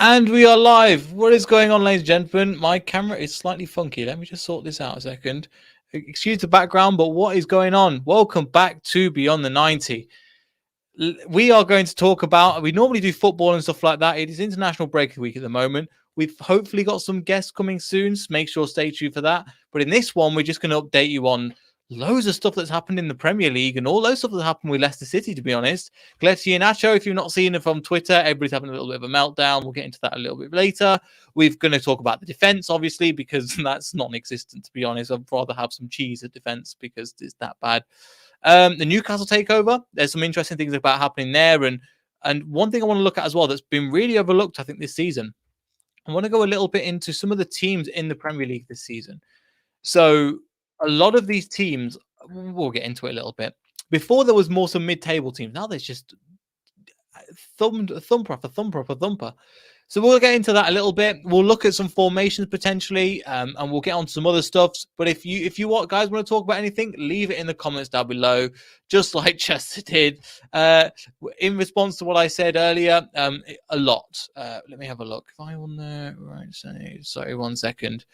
And we are live. What is going on, ladies and gentlemen? My camera is slightly funky. Let me just sort this out a second. Excuse the background, but what is going on? Welcome back to Beyond the 90. We are going to talk about, we normally do football and stuff like that. It is International Break Week at the moment. We've hopefully got some guests coming soon. So make sure stay tuned for that. But in this one, we're just going to update you on loads of stuff that's happened in the Premier League and all those stuff that happened with Leicester City, to be honest. Kelechi and Iheanacho, if you've not seen it from Twitter, everybody's having a little bit of a meltdown. We'll get into that a little bit later. We're going to talk about the defence, obviously, because that's non-existent, to be honest. I'd rather have some cheese at defence because it's that bad. The Newcastle Takeover, there's some interesting things about happening there. And one thing I want to look at as well that's been really overlooked, I think, this season. I want to go a little bit into some of the teams in the Premier League this season. So a lot of these teams, we'll get into it a little bit. Before there was more some mid-table teams. Now there's just thumper after thumper after thumper. So we'll get into that a little bit. We'll look at some formations potentially, and we'll get on some other stuff. But if you guys want to talk about anything, leave it in the comments down below, just like Chester did. In response to what I said earlier, a lot. Let me have a look. Am I on the right side? Sorry, 1 second.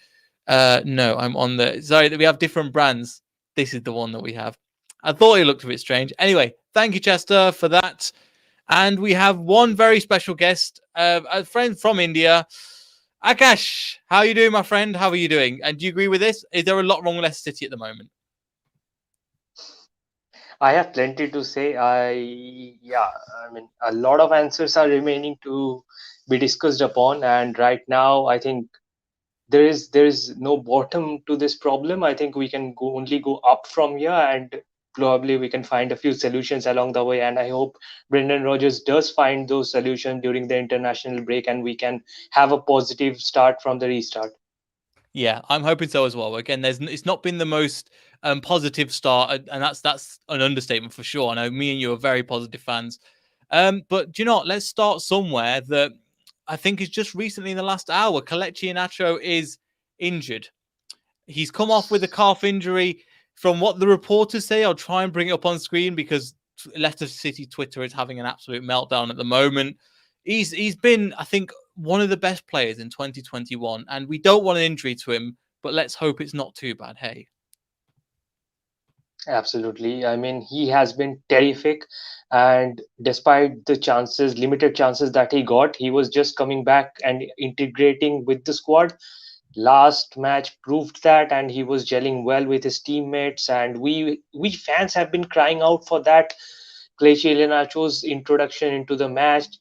No, I'm on the. Sorry, that we have different brands. This is the one that we have. I thought it looked a bit strange. Anyway, thank you, Chester, for that. And we have one very special guest, a friend from India. Akash, how are you doing, my friend? How are you doing? And do you agree with this? Is there a lot wrong with Leicester City at the moment? I have plenty to say. I mean, a lot of answers are remaining to be discussed upon, and right now, I think there is no bottom to this problem. I think we can only go up from here, and probably we can find a few solutions along the way. And I hope Brendan Rodgers does find those solutions during the international break, and we can have a positive start from the restart. Yeah, I'm hoping so as well. Again, it's not been the most positive start, and that's an understatement for sure. I know me and you are very positive fans. But do you know what? Let's start somewhere that I think is just recently in the last hour. Kelechi Iheanacho is injured. He's come off with a calf injury. From what the reporters say, I'll try and bring it up on screen because Leicester City Twitter is having an absolute meltdown at the moment. He's been, I think, one of the best players in 2021, and we don't want an injury to him, but let's hope it's not too bad. Hey. Absolutely. I mean, he has been terrific. And despite the chances, limited chances that he got, he was just coming back and integrating with the squad. Last match proved that, and he was gelling well with his teammates. And we fans have been crying out for that. Kelechi Iheanacho's introduction into the match,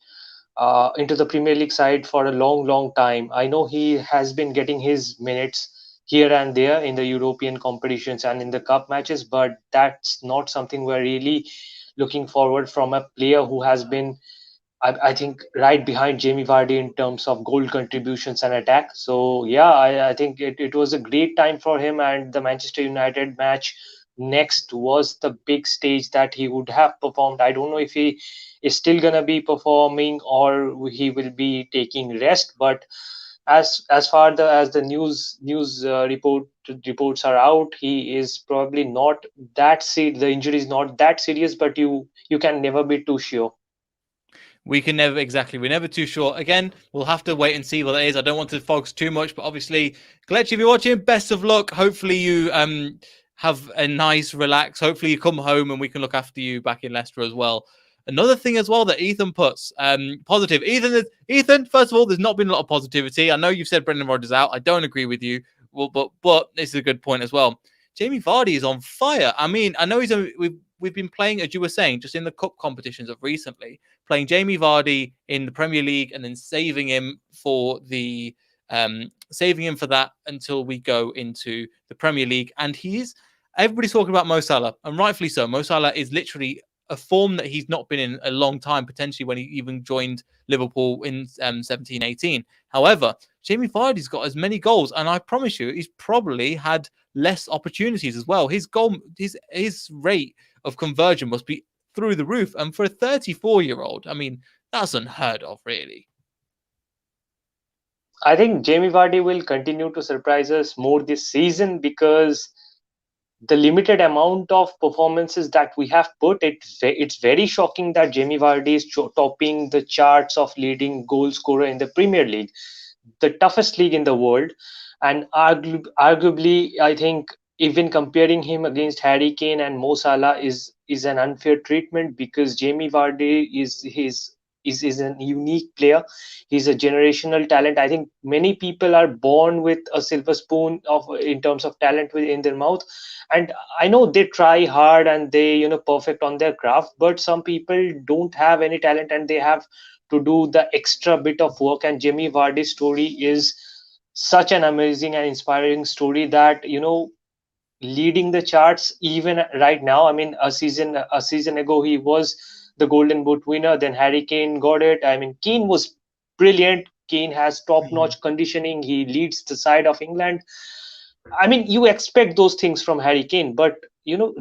into the Premier League side for a long, long time. I know he has been getting his minutes here and there in the European competitions and in the cup matches, but that's not something we're really looking forward from a player who has been, I think, right behind Jamie Vardy in terms of goal contributions and attack. So, yeah, I think it was a great time for him, and the Manchester United match next was the big stage that he would have performed. I don't know if he is still going to be performing or he will be taking rest, but as far as the reports are out, he is probably not the injury is not that serious, but you can never be too sure. We're never too sure. Again, we'll have to wait and see what it is. I don't want to focus too much, but obviously, Kelechi, if you're watching, best of luck. Hopefully, you have a nice relax. Hopefully, you come home and we can look after you back in Leicester as well. Another thing as well that Ethan puts positive. Ethan, first of all, there's not been a lot of positivity. I know you've said Brendan Rodgers out. I don't agree with you. Well, but this is a good point as well. Jamie Vardy is on fire. I mean, I know we've been playing, as you were saying, just in the cup competitions of recently, playing Jamie Vardy in the Premier League and then saving him for that until we go into the Premier League. And everybody's talking about Mo Salah, and rightfully so. Mo Salah is literally a form that he's not been in a long time, potentially when he even joined Liverpool in 17-18. However, Jamie Vardy's got as many goals, and I promise you, he's probably had less opportunities as well. His rate of conversion must be through the roof. And for a 34-year-old, I mean, that's unheard of, really. I think Jamie Vardy will continue to surprise us more this season because the limited amount of performances that we have put, it's very shocking that Jamie Vardy is topping the charts of leading goal scorer in the Premier League, the toughest league in the world. And arguably, I think even comparing him against Harry Kane and Mo Salah is an unfair treatment, because Jamie Vardy is a unique player. He's a generational talent. I think many people are born with a silver spoon of in terms of talent in their mouth, and I know they try hard and they perfect on their craft, but some people don't have any talent and they have to do the extra bit of work. And Jamie Vardy's story is such an amazing and inspiring story that leading the charts even right now. I mean, a season ago he was the Golden Boot winner. Then Harry Kane got it. I mean, Kane was brilliant. Kane has top-notch conditioning. He leads the side of England. I mean, you expect those things from Harry Kane, but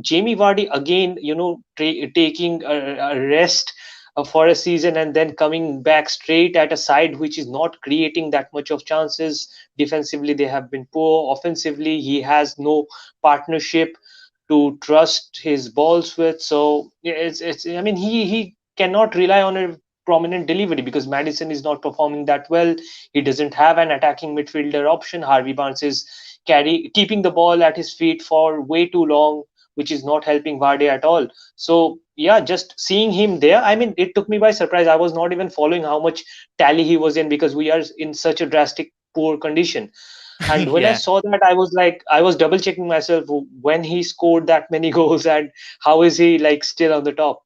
Jamie Vardy again, taking a rest for a season and then coming back straight at a side which is not creating that much of chances. Defensively, they have been poor. Offensively, he has no partnership to trust his balls with. So yeah, it's. I mean, he cannot rely on a prominent delivery because Madison is not performing that well. He doesn't have an attacking midfielder option. Harvey Barnes is keeping the ball at his feet for way too long, which is not helping Vardy at all. So yeah, just seeing him there, I mean, it took me by surprise. I was not even following how much tally he was in because we are in such a drastic poor condition. And when I Yeah. saw that, I was like, I was double checking myself when he scored that many goals and how is he like still on the top.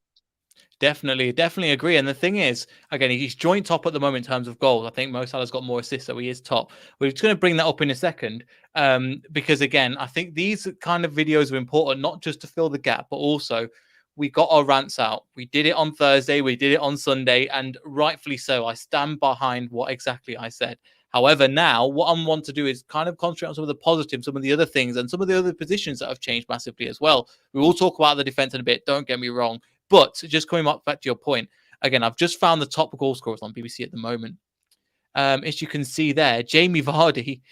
Definitely agree. And the thing is, again, he's joint top at the moment in terms of goals. I think Mo Salah's got more assists, so he is top. We're just going to bring that up in a second, because again, I think these kind of videos are important, not just to fill the gap, but also we got our rants out. We did it on Thursday, we did it on Sunday, and rightfully so. I stand behind what exactly I said. However, now what I want to do is kind of concentrate on some of the positives, some of the other things, and some of the other positions that have changed massively as well. We will talk about the defense in a bit, don't get me wrong. But just coming back to your point, again, I've just found the top goal scorers on BBC at the moment. As you can see there, Jamie Vardy,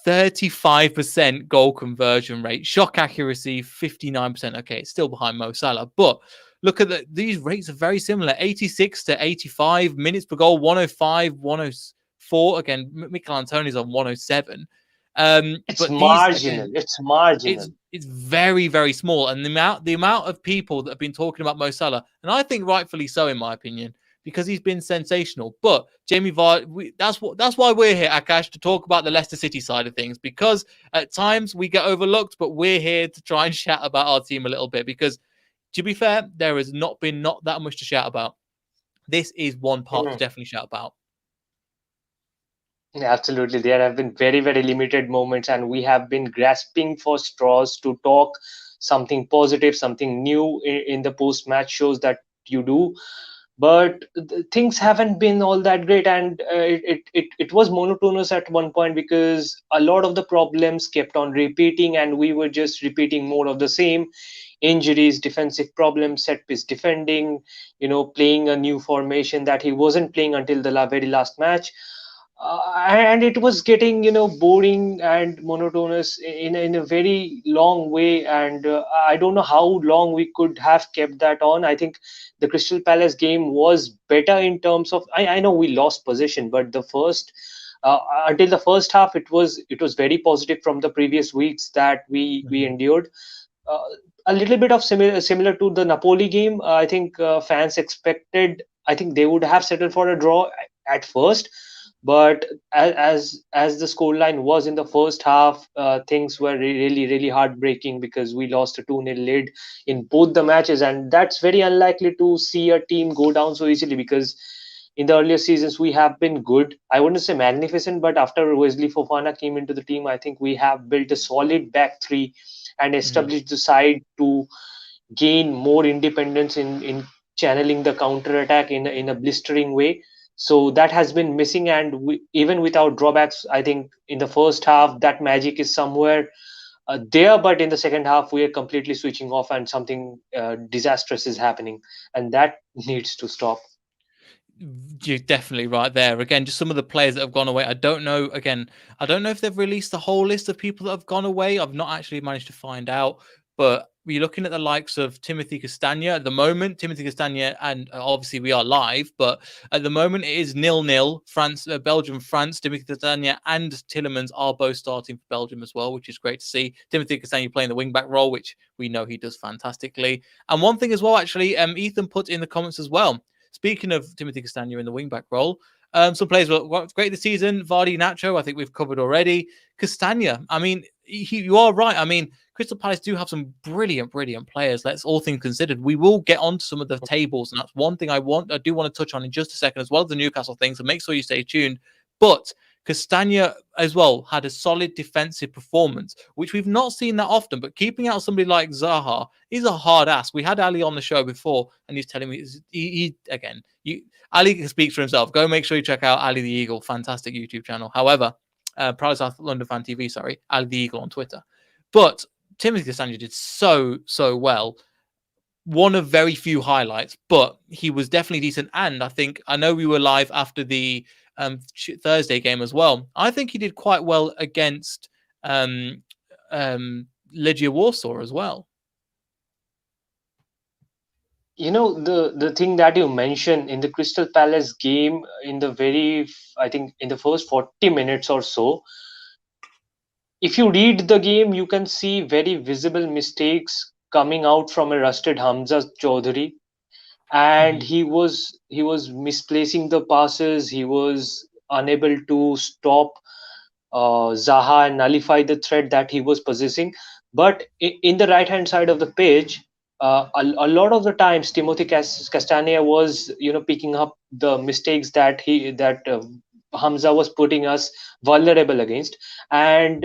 35% goal conversion rate, shock accuracy, 59%. Okay, it's still behind Mo Salah, but look at these rates are very similar: 86 to 85 minutes per goal, 105, 104. Again, Mikel Antonio's on 107. It's But these marginal. again, It's marginal. it's very small, and the amount of people that have been talking about Mo Salah, and I think rightfully so, in my opinion, because he's been sensational. But Jamie Vardy, that's why we're here, Akash, to talk about the Leicester City side of things, because at times we get overlooked, but we're here to try and chat about our team a little bit. Because to be fair, there has not that much to shout about. This is one part to Mm. definitely shout about. Yeah, absolutely. There have been very, very limited moments, and we have been grasping for straws to talk something positive, something new in the post match shows that you do. But things haven't been all that great, and it was monotonous at one point because a lot of the problems kept on repeating, and we were just repeating more of the same: injuries, defensive problems, set piece defending, playing a new formation that he wasn't playing until the very last match. And it was getting boring and monotonous in a very long way, and I don't know how long we could have kept that on. I think the Crystal Palace game was better in terms of, I know we lost possession, but the first until the first half, it was very positive from the previous weeks that we Mhm. endured. uh, a little bit of similar to the Napoli game. I think fans expected. I think they would have settled for a draw at first, but as the scoreline was in the first half, things were really heartbreaking because we lost a 2-0 lead in both the matches, and that's very unlikely to see a team go down so easily because in the earlier seasons we have been good. I wouldn't say magnificent, but after Wesley Fofana came into the team, I think we have built a solid back three and Mhm. established the side to gain more independence in channeling the counter attack in a blistering way. So that has been missing, and even without drawbacks, I think in the first half that magic is somewhere there, but in the second half we are completely switching off and something disastrous is happening, and that needs to stop. You're definitely right there. Again, just some of the players that have gone away. I don't know. Again, I don't know if they've released the whole list of people that have gone away. I've not actually managed to find out. But we're looking at the likes of Timothy Castagna at the moment. Timothy Castagna, and obviously we are live, but at the moment it is 0-0. France, Belgium, France. Timothy Castagna and Tielemans are both starting for Belgium as well, which is great to see. Timothy Castagna playing the wing back role, which we know he does fantastically. And one thing as well, actually, Ethan put in the comments as well. Speaking of Timothy Castagna in the wing back role, some players were great this season. Vardy, Nacho, I think we've covered already. Castagna, I mean, you are right. I mean, Crystal Palace do have some brilliant, brilliant players. Let's all things considered. We will get on to some of the tables, and that's one thing I do want to touch on in just a second, as well as the Newcastle thing. So make sure you stay tuned. But Castagna as well had a solid defensive performance, which we've not seen that often. But keeping out somebody like Zaha is a hard ask. We had Ali on the show before, and he's telling me Ali can speak for himself. Go make sure you check out Ali the Eagle, fantastic YouTube channel. However, Proud South London Fan TV, sorry, Ali the Eagle on Twitter. But Timothy Castagna did so well. One of very few highlights, but he was definitely decent. And I know we were live after the Thursday game as well. I think he did quite well against Legia Warsaw as well. The thing that you mentioned in the Crystal Palace game, I think in the first 40 minutes or so, if you read the game, you can see very visible mistakes coming out from a rusted Hamza Chaudhary, and he was misplacing the passes. He was unable to stop Zaha and nullify the threat that he was possessing. But in the right hand side of the page, a lot of the times Timothy Castagna was picking up the mistakes that Hamza was putting us vulnerable against, and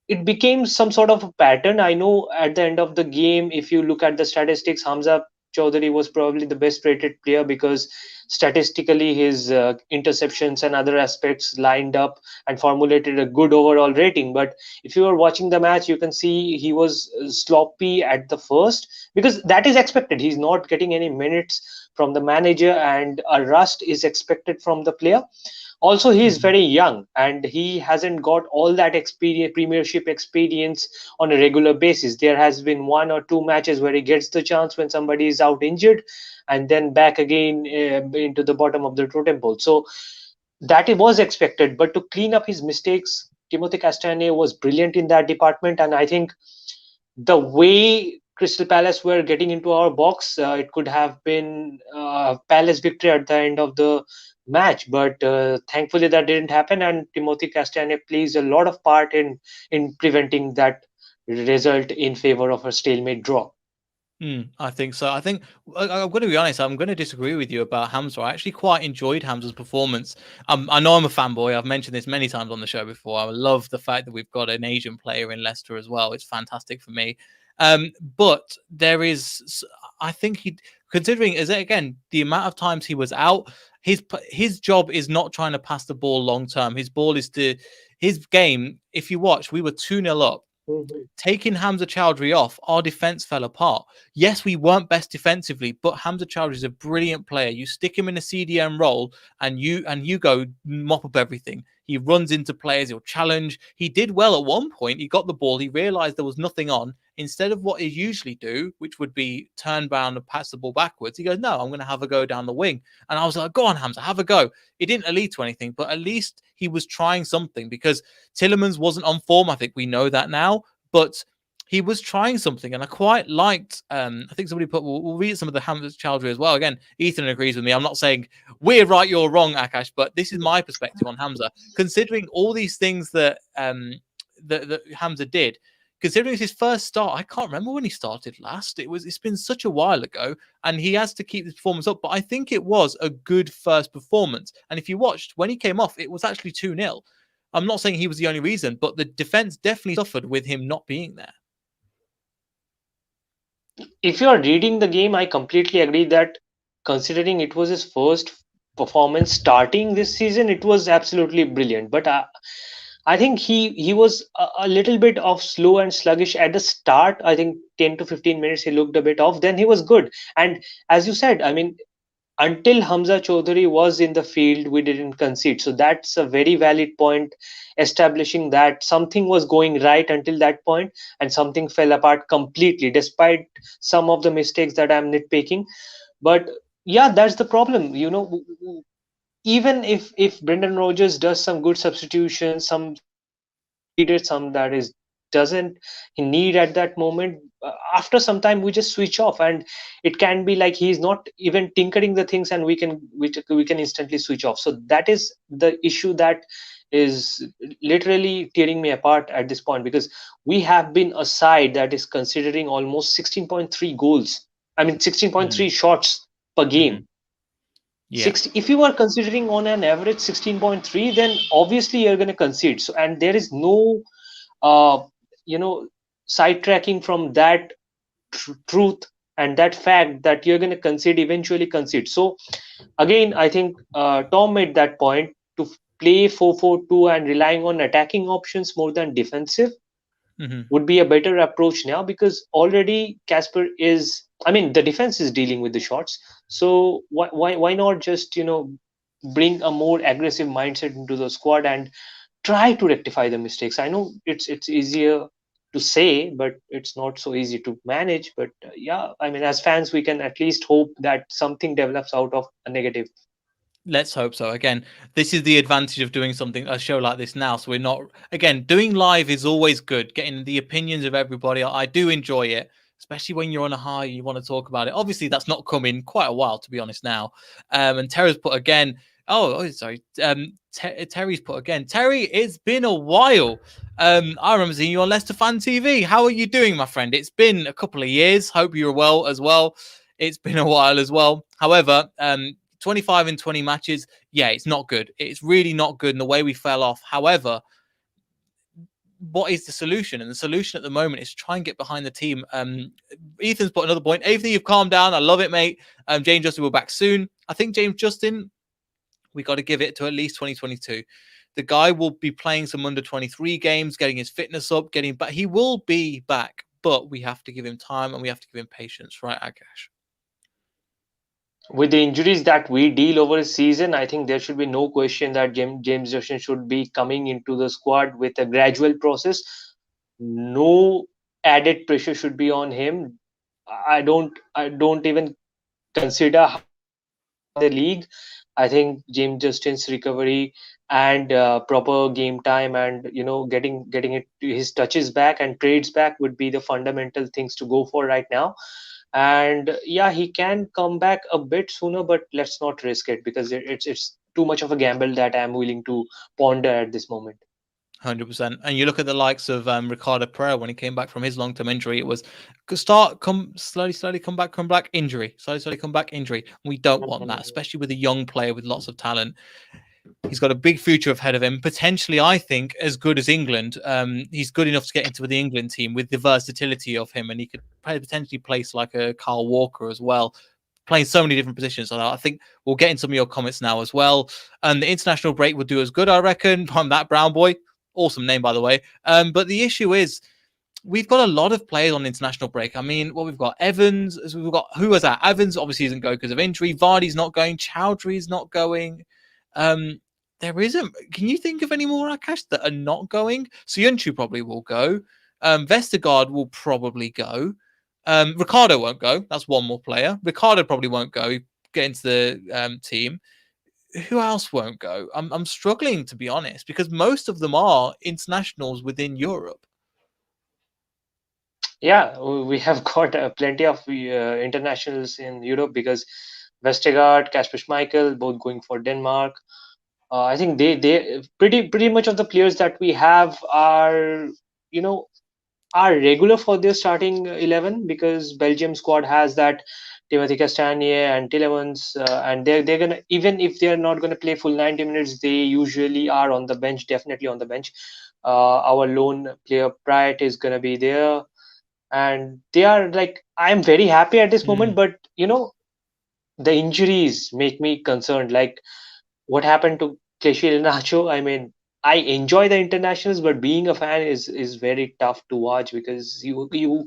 it became some sort of a pattern. I know at the end of the game, if you look at the statistics, Hamza Chaudhary was probably the best rated player because statistically his interceptions and other aspects lined up and formulated a good overall rating. But if you are watching the match, you can see he was sloppy at the first, because that is expected. He's not getting any minutes from the manager, and a rust is expected from the player. Also, he is very young and he hasn't got all that experience, premiership experience on a regular basis. There has been one or two matches where he gets the chance when somebody is out injured, and then back again into the bottom of the totem pole. So that it was expected, but to clean up his mistakes, Timothy Castagna was brilliant in that department. And I think the way Crystal Palace were getting into our box, it could have been Palace victory at the end of the match, but thankfully that didn't happen, and Timothy Castagna plays a lot of part in preventing that result in favor of a stalemate draw. I think so. I think I'm going to be honest. I'm going to disagree with you about Hamza. I actually quite enjoyed Hamza's performance. I know I'm a fanboy. I've mentioned this many times on the show before. I love the fact that we've got an Asian player in Leicester as well. It's fantastic for me. But there is, I think considering is it again the amount of times he was out. His job is not trying to pass the ball long term. His game. If you watch, we were 2-0 up. Taking Hamza Chowdhury off, our defense fell apart. Yes, we weren't best defensively, but Hamza Chowdhury is a brilliant player. You stick him in a CDM role and you go mop up everything. He runs into players, he'll challenge. He did well at one point. He got the ball, he realized there was nothing on. Instead of what he usually do, which would be turn around and pass the ball backwards, he goes, no, I'm going to have a go down the wing. And I was like, go on, Hamza, have a go. It didn't lead to anything, but at least he was trying something, because Tielemans wasn't on form. I think we know that now, but he was trying something, and I quite liked. I think somebody put. We'll read some of the Hamza Chowdhury as well. Again, Ethan agrees with me. I'm not saying we're right, you're wrong, Akash, but this is my perspective on Hamza. Considering all these things that that Hamza did, considering it's his first start, I can't remember when he started last. It's been such a while ago, and he has to keep this performance up. But I think it was a good first performance. And if you watched when he came off, it was actually 2-0. I'm not saying he was the only reason, but the defense definitely suffered with him not being there. If you are reading the game, I completely agree that considering it was his first performance starting this season, it was absolutely brilliant. But I think he was a little bit of slow and sluggish at the start. I think 10 to 15 minutes he looked a bit off. Then he was good. And as you said, I mean, until Hamza Chaudhary was in the field, we didn't concede. So that's a very valid point, establishing that something was going right until that point, and something fell apart completely, despite some of the mistakes that I'm nitpicking. But yeah, that's the problem. Even if Brendan Rodgers does some good substitutions, some that is needed, some that is doesn't he need at that moment, after some time we just switch off, and it can be like he's not even tinkering the things, and we can instantly switch off. So that is the issue that is literally tearing me apart at this point, because we have been a side that is considering almost 16.3 goals, I mean 16.3 Mm. shots per Hmm. game. Yeah. 60, if you are considering on an average 16.3, then obviously you're going to concede. So, and there is no uh, you know sidetracking from that truth and that fact that you're going to concede, eventually concede. So again, I think Tom made that point to play 4-4-2 and relying on attacking options more than defensive Hmm. would be a better approach now, because already Casper is, I mean, the defense is dealing with the shots. So why not just bring a more aggressive mindset into the squad and try to rectify the mistakes. I know it's easier to say, but it's not so easy to manage. But yeah, I mean, as fans, we can at least hope that something develops out of a negative. Let's hope so. Again, this is the advantage of doing something, a show like this now. So we're not, again, doing live is always good. Getting the opinions of everybody. I do enjoy it, especially when you're on a high, you want to talk about it. Obviously, that's not come in quite a while, to be honest now. And Terry's put again, sorry. Terry's put again, Terry, it's been a while. I remember seeing you on Leicester Fan TV. How are you doing, my friend? It's been a couple of years. Hope you're well as well. It's been a while as well. However, 25 in 20 matches, yeah, it's not good. It's really not good in the way we fell off. However, what is the solution? And the solution at the moment is try and get behind the team. Ethan's put another point. Ethan, you've calmed down. I love it, mate. James Justin will be back soon. I think James Justin, we got to give it to at least 2022. The guy will be playing some under 23 games, getting his fitness up, getting back. He will be back, but we have to give him time and we have to give him patience, right, Akash? With the injuries that we deal over a season, I think there should be no question that James Justin should be coming into the squad with a gradual process. No added pressure should be on him. I don't even consider how he performed in the league. I think James Justin's recovery and proper game time, and getting his touches back and trades back would be the fundamental things to go for right now. And yeah, he can come back a bit sooner, but let's not risk it, because it's too much of a gamble that I'm willing to ponder at this moment. 100%. And you look at the likes of Ricardo Pereira when he came back from his long-term injury. It was start, come slowly, slowly, come back, injury, slowly, slowly, come back, injury. We don't want that, especially with a young player with lots of talent. He's got a big future ahead of him. Potentially, I think, as good as England. He's good enough to get into the England team with the versatility of him, and he could potentially place like a Carl Walker as well, playing so many different positions. So I think we'll get in some of your comments now as well. And the international break will do us good, I reckon. I'm that brown boy. Awesome name, by the way. But the issue is, we've got a lot of players on international break. I mean, what we've got Evans, we've got who was that? Evans obviously isn't going because of injury. Vardy's not going. Chowdhury's not going. Um, there isn't. Can you think of any more Akash that are not going? Suyunchu probably will go. Vestergaard will probably go. Ricardo won't go. That's one more player. Ricardo probably won't go. Get into the team. Who else won't go? I'm struggling to be honest because most of them are internationals within Europe. Yeah, we have got plenty of internationals in Europe, because Vestergaard, Kasper Schmeichel, both going for Denmark. I think they pretty much of the players that we have are you know are regular for their starting 11, because Belgium squad has that Timothy Castagne and Tillemans, and they're gonna, even if they're not gonna play full 90 minutes, they usually are on the bench, definitely on the bench. Our lone player Pride is gonna be there, and they are like, I'm very happy at this moment, Mm. but the injuries make me concerned. Like what happened to Kelechi Iheanacho? I mean, I enjoy the internationals, but being a fan is very tough to watch, because you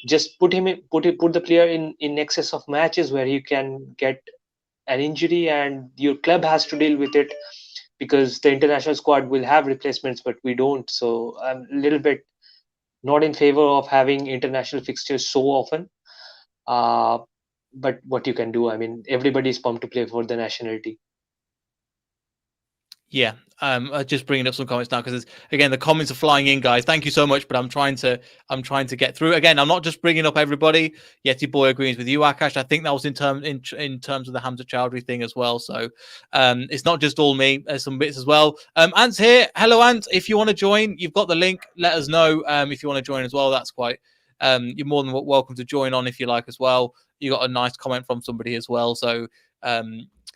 just put the player in excess of matches where he can get an injury and your club has to deal with it, because the international squad will have replacements, but we don't. So I'm a little bit not in favor of having international fixtures so often. Uh, but what you can do, I mean, everybody's pumped to play for the nationality. Yeah, just bringing up some comments now because again the comments are flying in, guys. Thank you so much, but I'm trying to get through. Again, I'm not just bringing up everybody. Yeti boy agrees with you, Akash. I think that was in terms of the Hamza Chowdhury thing as well. So it's not just all me. There's some bits as well. Ant's here. Hello, Ant. If you want to join, you've got the link. Let us know if you want to join as well. That's quite. You're more than welcome to join on if you like as well. You got a nice comment from somebody as well. So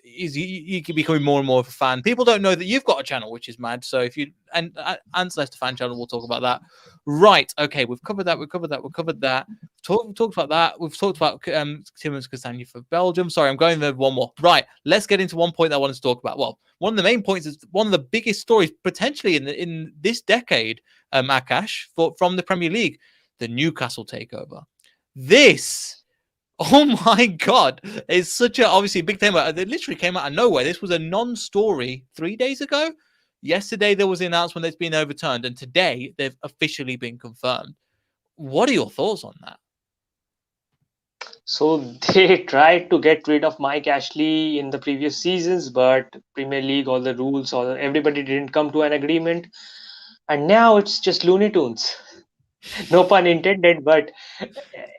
you keep becoming more and more of a fan. People don't know that you've got a channel, which is mad. So if you and Lestah fan channel, we'll talk about that. Right? Okay, we've covered that. We've covered that. We've talked about that. We've talked about Timmins Castagna for Belgium. Sorry, I'm going there one more. Right, let's get into one point that I wanted to talk about. Well, one of the main points is one of the biggest stories potentially in this decade, Akash, from the Premier League, the Newcastle takeover. This. Oh my God. It's such a obviously big thing. It literally came out of nowhere. This was a non-story 3 days ago. Yesterday, there was the announcement that it's been overturned. And today, they've officially been confirmed. What are your thoughts on that? So they tried to get rid of Mike Ashley in the previous seasons, but Premier League, all the rules, all everybody didn't come to an agreement, and now it's just Looney Tunes. No pun intended, but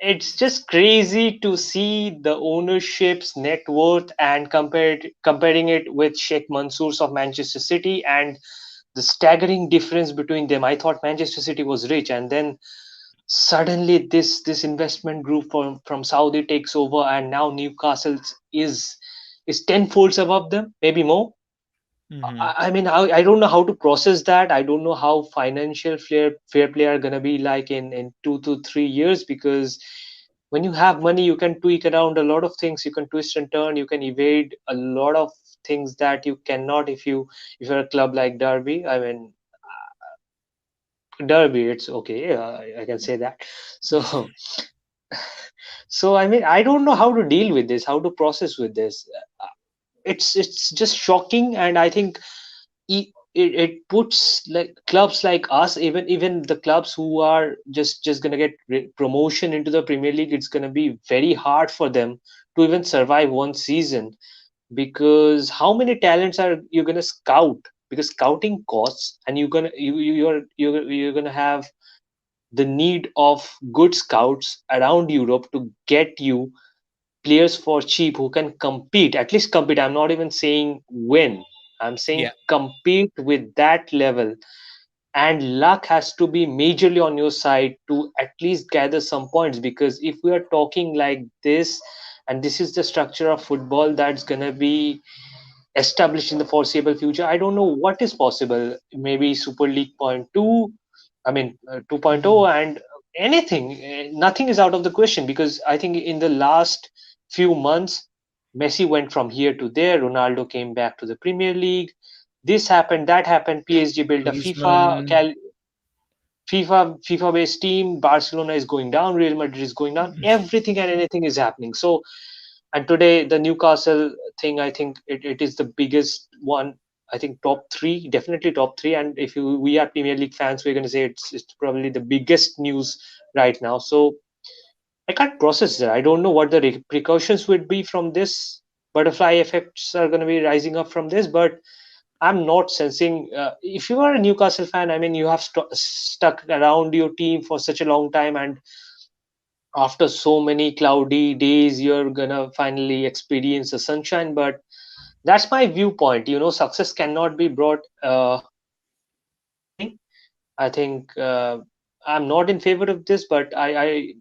it's just crazy to see the ownership's net worth and comparing it with Sheikh Mansour's of Manchester City, and the staggering difference between them. I thought Manchester City was rich, and then suddenly this investment group from Saudi takes over, and now Newcastle is tenfolds above them, maybe more. Mm-hmm. I mean, I don't know how to process that. I don't know how financial fair play are gonna be like in 2 to 3 years, because when you have money, you can tweak around a lot of things. You can twist and turn. You can evade a lot of things that you cannot if you're a club like Derby. I mean, Derby, it's okay. I can say that. So so I mean, I don't know how to deal with this, how to process with this. It's just shocking, and I think it puts like clubs like us, even the clubs who are just gonna get promotion into the Premier League, it's gonna be very hard for them to even survive one season, because how many talents are you gonna scout? Because scouting costs, and you're gonna have the need of good scouts around Europe to get you players for cheap who can compete, at least compete. I'm not even saying win, I'm saying Yeah. compete with that level. And luck has to be majorly on your side to at least gather some points, because if we are talking like this, and this is the structure of football that's going to be established in the foreseeable future, I don't know what is possible. Maybe Super League point 2, I mean 2.0, and anything. Nothing is out of the question, because I think in the last few months, Messi went from here to there, Ronaldo came back to the Premier League, this happened, that happened, PSG built a Griezmann. FIFA based team, Barcelona is going down, Real Madrid is going down, everything and anything is happening. So, and today the Newcastle thing, I think it is the biggest one. I think top three, definitely top three. And if we are Premier League fans, we're going to say it's probably the biggest news right now. So I can't process that. I don't know what the repercussions would be from this. Butterfly effects are going to be rising up from this, but I'm not sensing. If you are a Newcastle fan, I mean, you have stuck around your team for such a long time, and after so many cloudy days, you're gonna finally experience the sunshine. But that's my viewpoint. Success cannot be brought in one morning. I think I'm not in favor of this, but I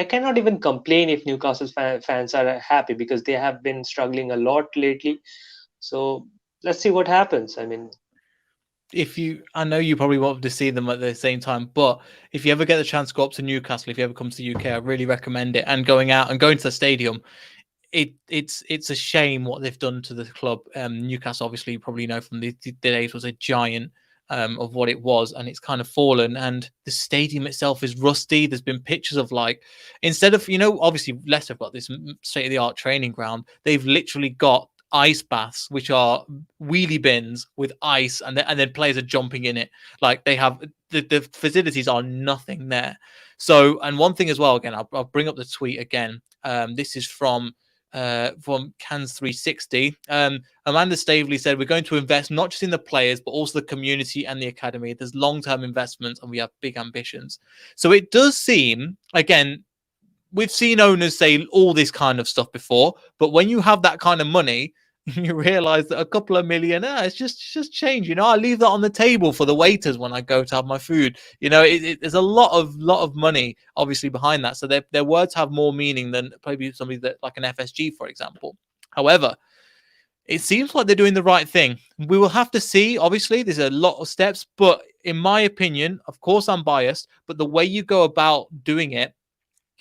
cannot even complain if Newcastle fans are happy, because they have been struggling a lot lately. So let's see what happens. I mean, I know you probably want to see them at the same time, but if you ever get the chance to go up to Newcastle, if you ever come to the UK, I really recommend it. And going to the stadium, it's a shame what they've done to the club. Newcastle, obviously, you probably know from the days, was a giant of what it was, and it's kind of fallen. And the stadium itself is rusty. There's been pictures of instead of obviously Leicester have got this state of the art training ground. They've literally got ice baths, which are wheelie bins with ice, and then players are jumping in it. Like they have the facilities are nothing there. So, and one thing as well, again, I'll bring up the tweet again. This is from Cans 360. Amanda Stavely said, "We're going to invest not just in the players, but also the community and the academy. There's long-term investments, and we have big ambitions." So it does seem, again, we've seen owners say all this kind of stuff before, but when you have that kind of money, you realize that a couple of million, it's just change. I leave that on the table for the waiters when I go to have my food. There's a lot of money obviously behind that. So their words have more meaning than maybe somebody that like an FSG, for example. However, it seems like they're doing the right thing. We will have to see. Obviously, there's a lot of steps, but in my opinion, of course, I'm biased, but the way you go about doing it,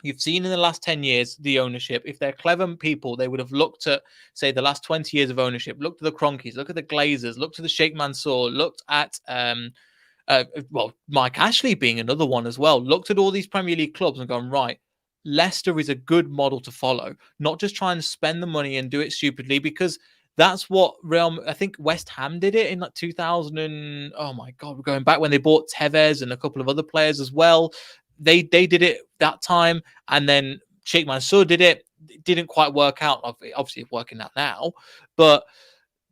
you've seen in the last 10 years, the ownership. If they're clever people, they would have looked at, say, the last 20 years of ownership, looked at the Cronkies, looked at the Glazers, looked at the Sheikh Mansour, looked at, Mike Ashley being another one as well, looked at all these Premier League clubs and gone, right, Leicester is a good model to follow, not just try and spend the money and do it stupidly, because that's what I think West Ham did it in like 2000 and, oh my God, we're going back when they bought Tevez and a couple of other players as well. They did it that time, and then Sheikh Mansour did it. It didn't quite work out. Obviously, it's working out now, but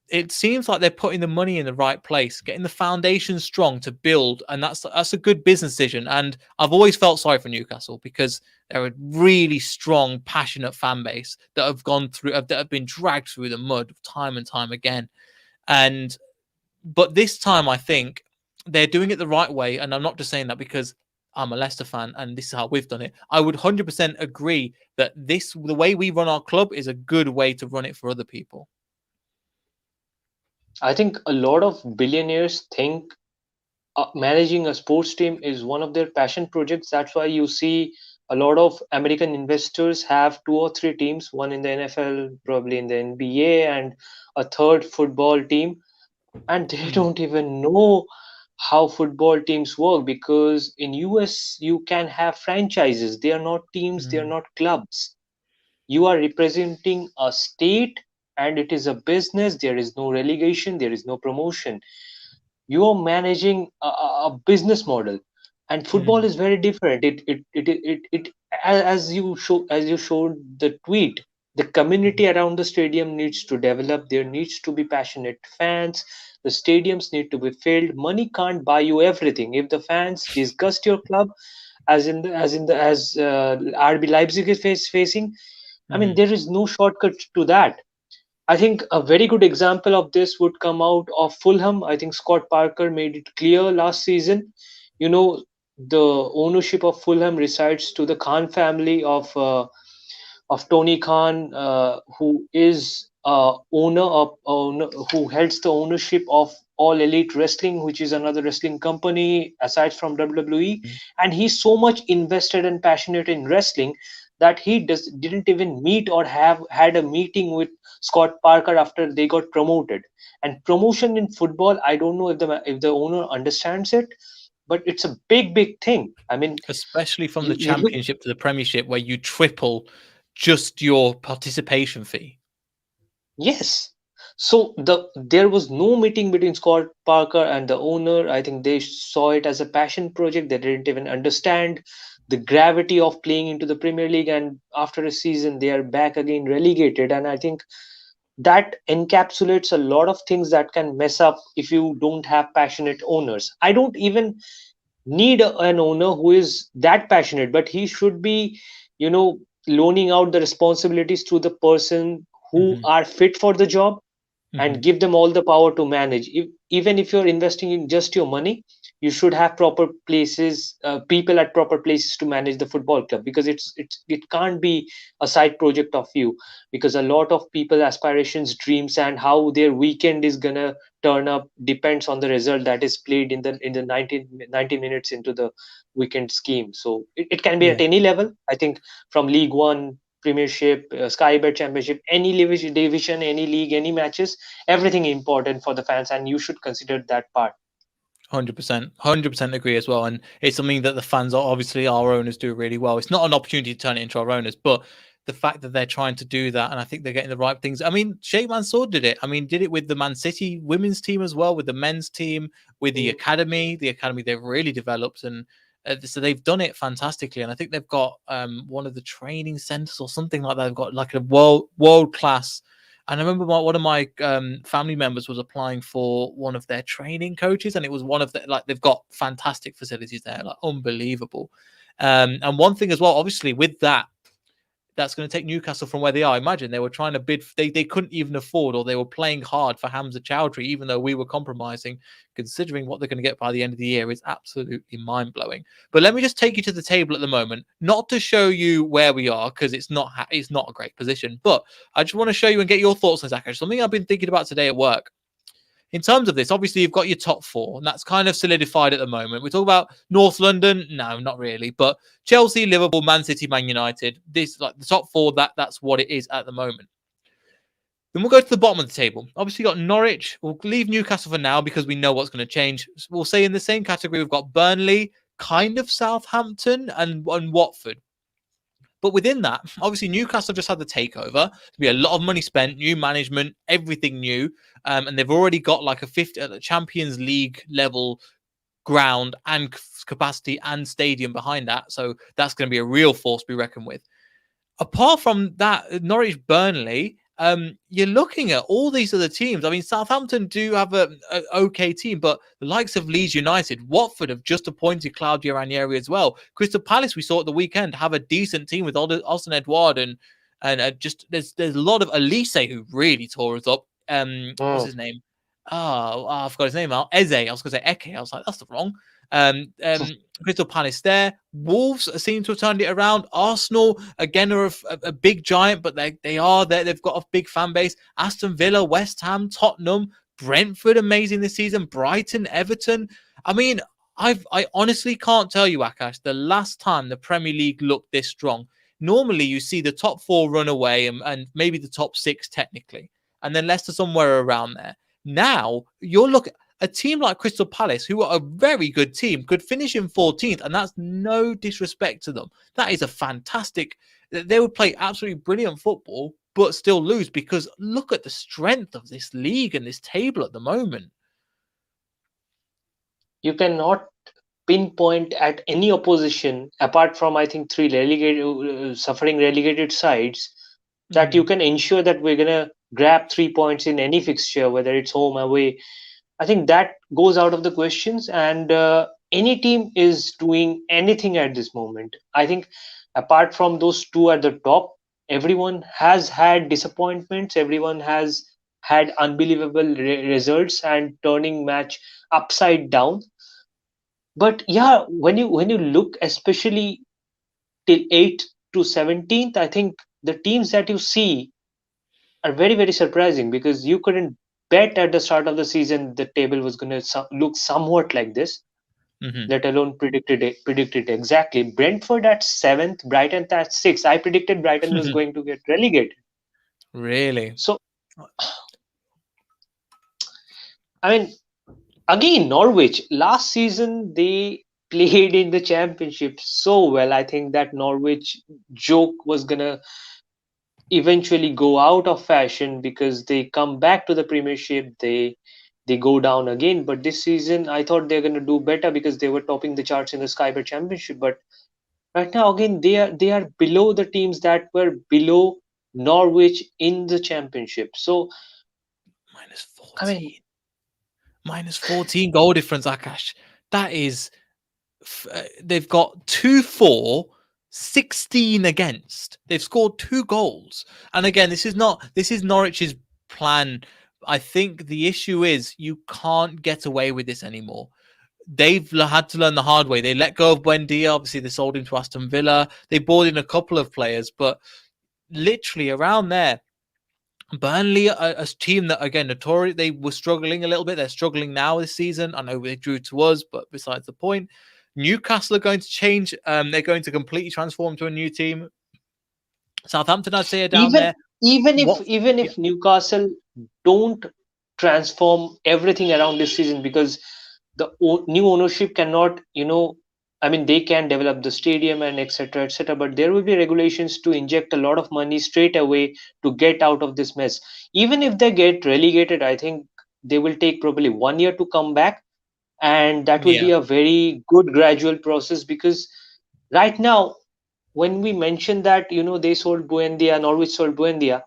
it seems like they're putting the money in the right place, getting the foundation strong to build, and that's a good business decision. And I've always felt sorry for Newcastle because they're a really strong, passionate fan base that have gone through, that have been dragged through the mud time and time again. But this time, I think they're doing it the right way, and I'm not just saying that because I'm a Leicester fan and this is how we've done it. I would 100% agree that the way we run our club is a good way to run it for other people. I think a lot of billionaires think managing a sports team is one of their passion projects. That's why you see a lot of American investors have two or three teams, one in the NFL, probably in the NBA, and a third football team. And they don't even know how football teams work, because in US you can have franchises. They are not teams, they are not clubs. You are representing a state, and it is a business. There is no relegation, there is no promotion. You are managing a business model, and football is very different. It as you showed the tweet, the community around the stadium needs to develop. There needs to be passionate fans. The stadiums need to be filled. Money can't buy you everything. If the fans disgust your club, as RB Leipzig is facing, I mean, there is no shortcut to that. I think a very good example of this would come out of Fulham. I think Scott Parker made it clear last season. You know, the ownership of Fulham resides to the Khan family of Tony Khan, who is owner who holds the ownership of All Elite Wrestling, which is another wrestling company aside from WWE. And he's so much invested and passionate in wrestling that he didn't even meet or have had a meeting with Scott Parker after they got promoted. And promotion in football, I don't know if the owner understands it, but it's a big thing. I mean, especially from the you look. Championship to the Premiership, where you triple just your participation fee. Yes. So there was no meeting between Scott Parker and the owner. I think they saw it as a passion project. They didn't even understand the gravity of playing into the Premier League, and after a season they are back again relegated. And I think that encapsulates a lot of things that can mess up if you don't have passionate owners. I don't even need an owner who is that passionate, but he should be, you know, loaning out the responsibilities to the person who are fit for the job, and give them all the power to manage. Even if you're investing in just your money, you should have proper places, people at proper places to manage the football club, because it can't be a side project of you. Because a lot of people aspirations, dreams, and how their weekend is gonna turn up depends on the result that is played in the 90 minutes into the weekend scheme. So it can be at any level. I think from League One, Premiership, Sky Bet Championship, any division, any league, any matches, everything important for the fans, and you should consider that part. 100% agree as well. And it's something that the fans are obviously our owners do really well. It's not an opportunity to turn it into our owners, but the fact that they're trying to do that, and I think they're getting the right things. I mean, Sheikh Mansour did it. I mean, did it with the Man City women's team as well, with the men's team, with the Mm. academy. The academy they've really developed, and so they've done it fantastically. And I think they've got one of the training centers or something like that. They've got like a world class. And I remember one of my family members was applying for one of their training coaches, and it was one of the like they've got fantastic facilities there, like unbelievable. And one thing as well, obviously, with that, that's going to take Newcastle from where they are. Imagine they were trying to bid, they couldn't even afford, or they were playing hard for Hamza Chowdhury, even though we were compromising. Considering what they're going to get by the end of the year is absolutely mind blowing. But let me just take you to the table at the moment, not to show you where we are because it's not a great position, but I just want to show you and get your thoughts on Akash. Something I've been thinking about today at work. In terms of this, obviously you've got your top four, and that's kind of solidified at the moment. We talk about North London, no, not really, but Chelsea, Liverpool, Man City, Man United. This like the top four. That's what it is at the moment. Then we'll go to the bottom of the table. Obviously, got Norwich. We'll leave Newcastle for now because we know what's going to change. We'll say in the same category we've got Burnley, kind of Southampton, and Watford. But within that, obviously, Newcastle just had the takeover. There'll be a lot of money spent, new management, everything new. And they've already got like a Champions League level ground and capacity and stadium behind that. So that's going to be a real force to be reckoned with. Apart from that, Norwich, Burnley, you're looking at all these other teams. I mean, Southampton do have an okay team, but the likes of Leeds United, Watford have just appointed Claudio Ranieri as well. Crystal Palace, we saw at the weekend, have a decent team with Austin Edouard and just there's a lot of Elise who really tore us up. What's his name? I forgot his name now. Eze. I was going to say Eke. I was like, that's wrong. Crystal Palace there. Wolves seem to have turned it around. Arsenal again are a big giant, but they are there. They've got a big fan base. Aston Villa, West Ham, Tottenham, Brentford, amazing this season. Brighton, Everton. I mean, I honestly can't tell you, Akash, the last time the Premier League looked this strong. Normally, you see the top four run away and maybe the top six technically, and then Leicester somewhere around there. Now you're looking a team like Crystal Palace, who are a very good team, could finish in 14th, and that's no disrespect to them. That is a fantastic. They would play absolutely brilliant football, but still lose because look at the strength of this league and this table at the moment. You cannot pinpoint at any opposition apart from I think three suffering relegated sides that you can ensure that we're gonna grab 3 points in any fixture, whether it's home away. I think that goes out of the questions, and any team is doing anything at this moment. I think apart from those two at the top, everyone has had disappointments. Everyone has had unbelievable results and turning match upside down. But yeah, when you look especially till 8th to 17th, I think the teams that you see are very very surprising because you couldn't bet at the start of the season the table was going to look somewhat like this, let alone predicted exactly. Brentford at 7th, Brighton at 6th. I predicted Brighton was going to get relegated. Really? So I mean, again, Norwich last season they played in the championship so well. I think that Norwich joke was gonna eventually go out of fashion because they come back to the Premiership. They go down again. But this season, I thought they're gonna do better because they were topping the charts in the Skybet Championship. But right now, again, they are below the teams that were below Norwich in the championship. So minus I 14. mean, Minus 14 goal difference, Akash. That is, they've got 2-4, 16 against. They've scored 2 goals. And again, this is Norwich's plan. I think the issue is you can't get away with this anymore. They've had to learn the hard way. They let go of Buendia. Obviously, they sold him to Aston Villa. They bought in a couple of players, but literally around there, Burnley, a team that, again, notorious, they were struggling a little bit. They're struggling now this season. I know they drew to us, but besides the point, Newcastle are going to change. They're going to completely transform to a new team. Southampton, I'd say, are down even there. even if What? even Yeah. if Newcastle don't transform everything around this season because the new ownership cannot I mean, they can develop the stadium and etc. etc. But there will be regulations to inject a lot of money straight away to get out of this mess. Even if they get relegated, I think they will take probably 1 year to come back, and that will Yeah. be a very good gradual process. Because right now, when we mention that they sold Buendia, Norwich sold Buendia,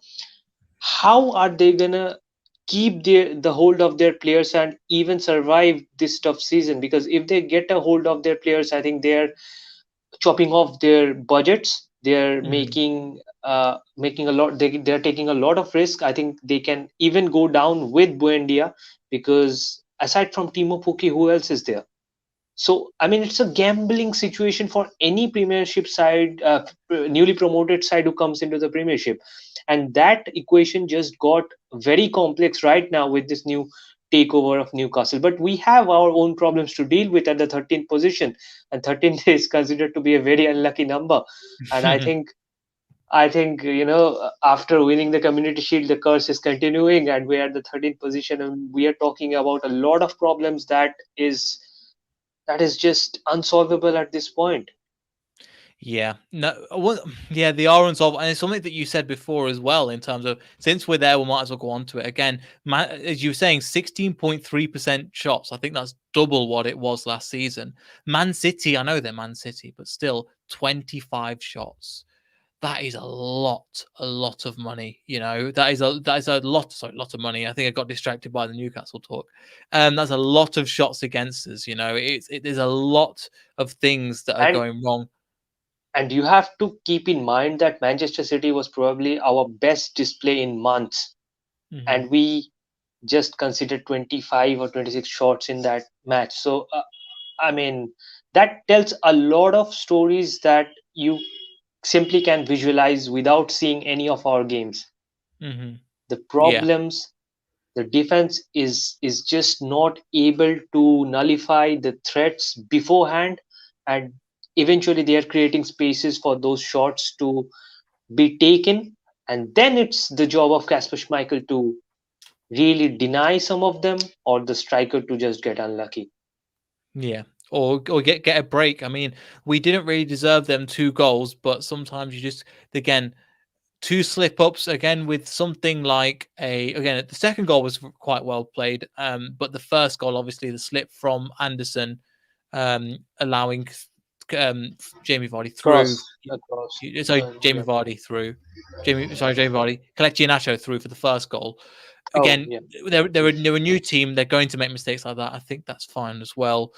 how are they gonna keep the hold of their players and even survive this tough season? Because if they get a hold of their players, I think they're chopping off their budgets. They're Mhm. making a lot. They're taking a lot of risk. I think they can even go down with Buendia, because aside from Timo Pukki, who else is there? So, I mean, it's a gambling situation for any Premiership side, newly promoted side who comes into the Premiership. And that equation just got very complex right now with this new takeover of Newcastle. But we have our own problems to deal with at the 13th position. And 13th is considered to be a very unlucky number. And I think, after winning the Community Shield, the curse is continuing, and we're at the 13th position, and we are talking about a lot of problems that is just unsolvable at this point. Yeah, no, well, yeah, they are unsolved, and it's something that you said before as well. In terms of, since we're there, we might as well go on to it again. As you were saying, 16.3% shots. I think that's double what it was last season. Man City, I know they're Man City, but still 25 shots. That is a lot of money. That is a lot. Sorry, lot of money. I think I got distracted by the Newcastle talk. That's a lot of shots against us. There's a lot of things that are and going wrong. and you have to keep in mind that Manchester City was probably our best display in months, Hmm. and we just considered 25 or 26 shots in that match. So I mean, that tells a lot of stories that you simply can visualize without seeing any of our games. Hmm. The Yeah, problems, the defense is just not able to nullify the threats beforehand, and eventually they are creating spaces for those shots to be taken, and then it's the job of Kasper Schmeichel to really deny some of them, or the striker to just get unlucky. yeah. Or get a break. I mean, we didn't really deserve them 2 goals, but sometimes you just, again, two slip ups again with something like the second goal was quite well played, but the first goal, obviously the slip from Anderson, allowing Jamie Vardy through. Across. Sorry, Jamie Yeah. Vardy through. Jamie Vardy. Kelechi Iheanacho through for the first goal. Oh, Again, yeah. they're a new team. They're going to make mistakes like that. I think that's fine as well.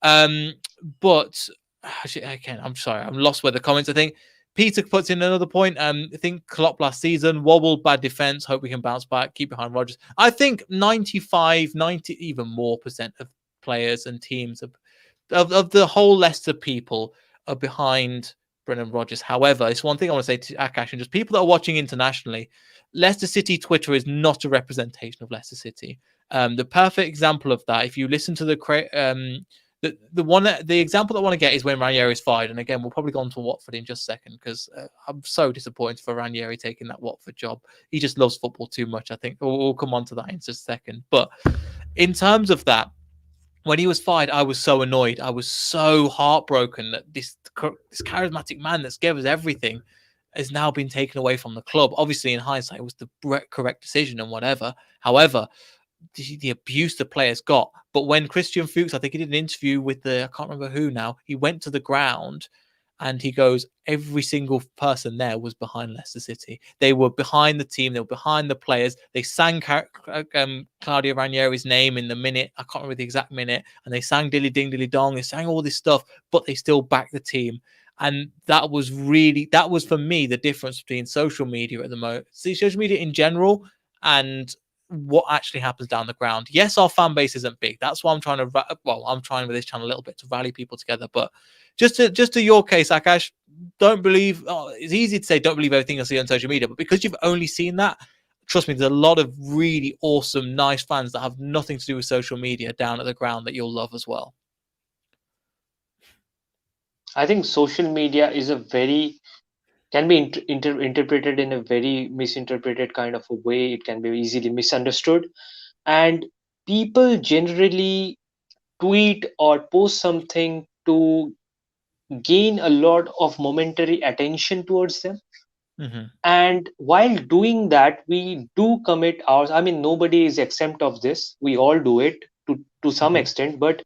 But actually, again, I'm sorry, I'm lost with the comments. I think Peter puts in another point. I think Klopp last season wobbled, bad defense. Hope we can bounce back. Keep behind Rodgers. I think 95, 90, even more percent of players and teams of the whole Leicester people are behind Brendan Rodgers. However, it's one thing I want to say to Akash and just people that are watching internationally. Leicester City Twitter is not a representation of Leicester City. The perfect example of that, if you listen to the example that I want to get is when Ranieri is fired, and again we'll probably go on to Watford in just a second because I'm so disappointed for Ranieri taking that Watford job. He just loves football too much. I think we'll come on to that in just a second. But in terms of that, when he was fired, I was so annoyed. I was so heartbroken that this charismatic man that's gave us everything has now been taken away from the club. Obviously, in hindsight, it was the correct decision and whatever. However, the abuse the players got. But when Christian Fuchs, I think he did an interview with I can't remember who now, he went to the ground and he goes, every single person there was behind Leicester City. They were behind the team. They were behind the players. They sang Claudio Ranieri's name in the minute. I can't remember the exact minute. And they sang Dilly Ding Dilly Dong. They sang all this stuff, but they still backed the team. And that was for me the difference between social media at the moment. See, social media in general and what actually happens down the ground. Yes, our fan base isn't big. That's why I'm trying I'm trying with this channel a little bit to rally people together. But just to your case, Akash, don't believe. Oh, it's easy to say don't believe everything you see on social media, but because you've only seen that, trust me, there's a lot of really awesome, nice fans that have nothing to do with social media down at the ground that you'll love as well. I think social media is a very can be interpreted in a very misinterpreted kind of a way. It can be easily misunderstood, and people generally tweet or post something to gain a lot of momentary attention towards them. Hmm. And while doing that, we do commit ours. I mean, nobody is exempt of this. We all do it to some Hmm. extent, but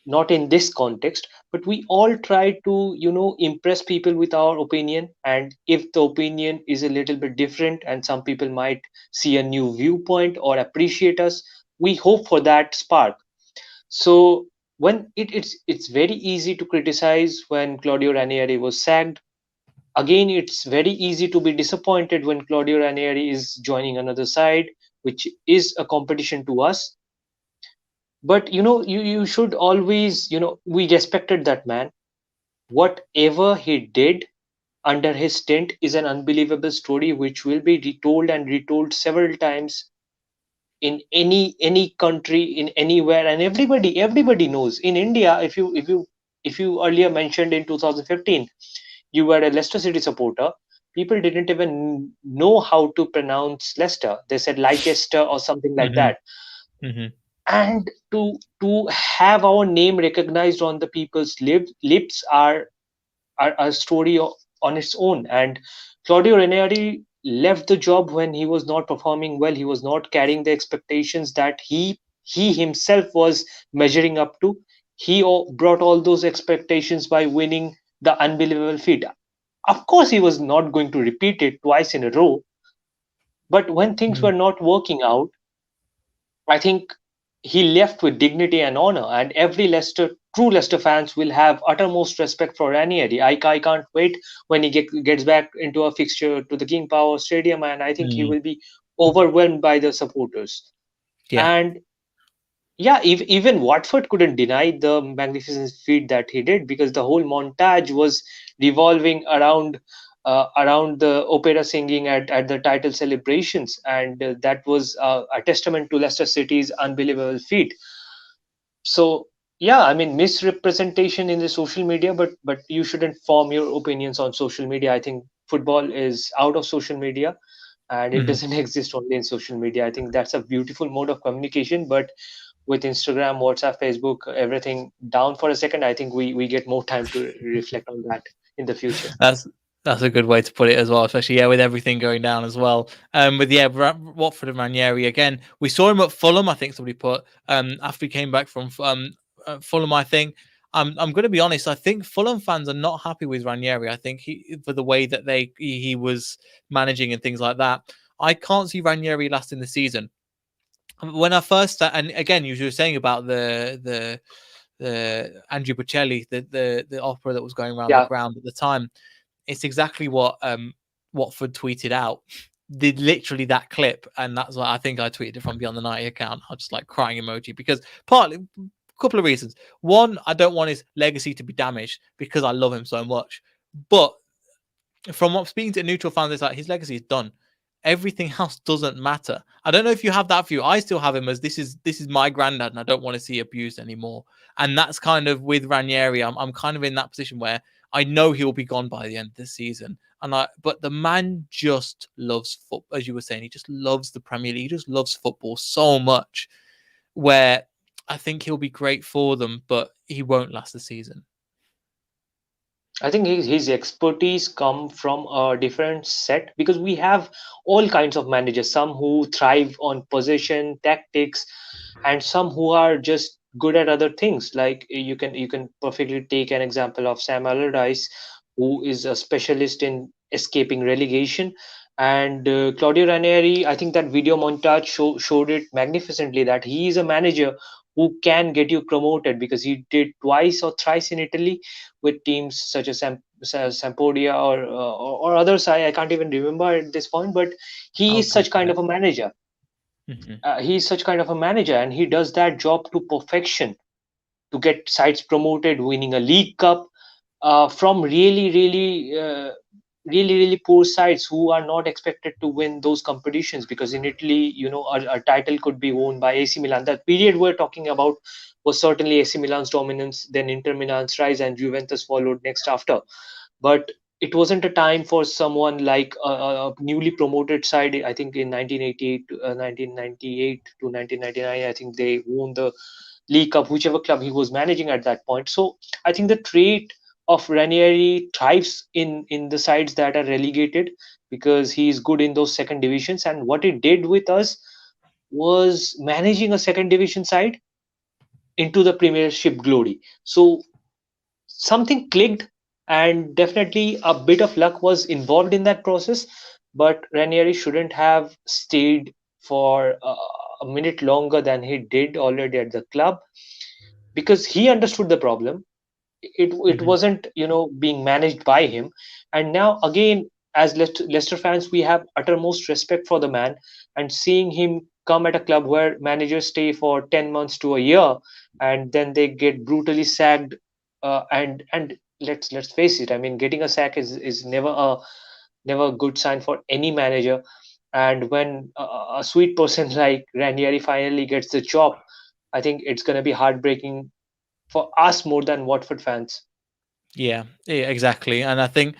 not in this context. But we all try to, impress people with our opinion. And if the opinion is a little bit different and some people might see a new viewpoint or appreciate us, we hope for that spark. So when it's very easy to criticize when Claudio Ranieri was sacked. Again, it's very easy to be disappointed when Claudio Ranieri is joining another side, which is a competition to us. But you should always, we respected that man. Whatever he did under his stint is an unbelievable story which will be retold and retold several times in any country, in anywhere, and everybody knows. In India, if you earlier mentioned in 2015 you were a Leicester City supporter, people didn't even know how to pronounce Leicester. They said Leicester or something like Hmm. that. Hmm. And to have our name recognized on the people's lips are a story on its own. And Claudio Ranieri left the job when he was not performing well. He was not carrying the expectations that he himself was measuring up to. He brought all those expectations by winning the unbelievable feat. Of course, he was not going to repeat it twice in a row, but when things Hmm. were not working out, I think he left with dignity and honor. And every true Leicester fans will have uttermost respect for Ranieri. I can't wait when he gets back into a fixture to the King Power Stadium, and I think he Mm. will be overwhelmed by the supporters. Yeah. And yeah, even Watford couldn't deny the magnificent feat that he did, because the whole montage was revolving around the opera singing at the title celebrations, and that was a testament to Leicester City's unbelievable feat. So yeah, I mean, misrepresentation in the social media, but you shouldn't form your opinions on social media. I think football is out of social media, and it Hmm. doesn't exist only in social media. I think that's a beautiful mode of communication, but with Instagram, WhatsApp, Facebook, everything down for a second, I think we get more time to reflect on that in the future. That's that's a good way to put it as well, especially with everything going down as well. With Watford and Ranieri again, we saw him at Fulham. I think somebody put after he came back from Fulham. I think I'm going to be honest. I think Fulham fans are not happy with Ranieri. I think for the way that he was managing and things like that. I can't see Ranieri lasting the season. When I first and again, you were saying about the Andrew Bocelli, the opera that was going around the Yeah, ground at the time. It's exactly what Watford tweeted out. Did literally that clip, and that's what I think I tweeted from Beyond the 90 account. I just like crying emoji because partly a couple of reasons. One, I don't want his legacy to be damaged because I love him so much. But from what speaking to neutral fans, it's like his legacy is done. Everything else doesn't matter. I don't know if you have that view. I still have him as this is my granddad, and I don't want to see abused anymore. And that's kind of with Ranieri. I'm kind of in that position where I know he'll be gone by the end of the season. But the man just loves football, as you were saying. He just loves the Premier League. He just loves football so much. Where I think he'll be great for them, but he won't last the season. I think his expertise come from a different set, because we have all kinds of managers, some who thrive on possession, tactics, and some who are just good at other things. Like you can perfectly take an example of Sam Allardyce, who is a specialist in escaping relegation. And Claudio Ranieri, I think that video montage showed it magnificently, that he is a manager who can get you promoted, because he did twice or thrice in Italy with teams such as Sampdoria or others. I can't even remember at this point, but he I'll is such Google kind it. of a manager. Mm-hmm. He's such kind of a manager, and he does that job to perfection, to get sides promoted, winning a league cup from really poor sides who are not expected to win those competitions, because in Italy, a title could be won by AC Milan. That period we're talking about was certainly AC Milan's dominance, then Inter Milan's rise, and Juventus followed next after. But it wasn't a time for someone like a newly promoted side. I think in 1988 1998 to 1999, I think they won the League Cup, whichever club he was managing at that point. So I think the trait of Ranieri thrives in the sides that are relegated, because he's good in those second divisions. And what he did with us was managing a second division side into the Premiership glory. So something clicked, and definitely a bit of luck was involved in that process. But Ranieri shouldn't have stayed for a minute longer than he did already at the club, because he understood the problem. It Mhm. wasn't, being managed by him. And now again, as Leicester fans, we have uttermost respect for the man. And seeing him come at a club where managers stay for 10 months to a year, and then they get brutally sacked, and let's face it, I mean, getting a sack is never a good sign for any manager. And when a sweet person like Ranieri finally gets the job, I think it's going to be heartbreaking for us more than Watford fans. Yeah, yeah, exactly. And I think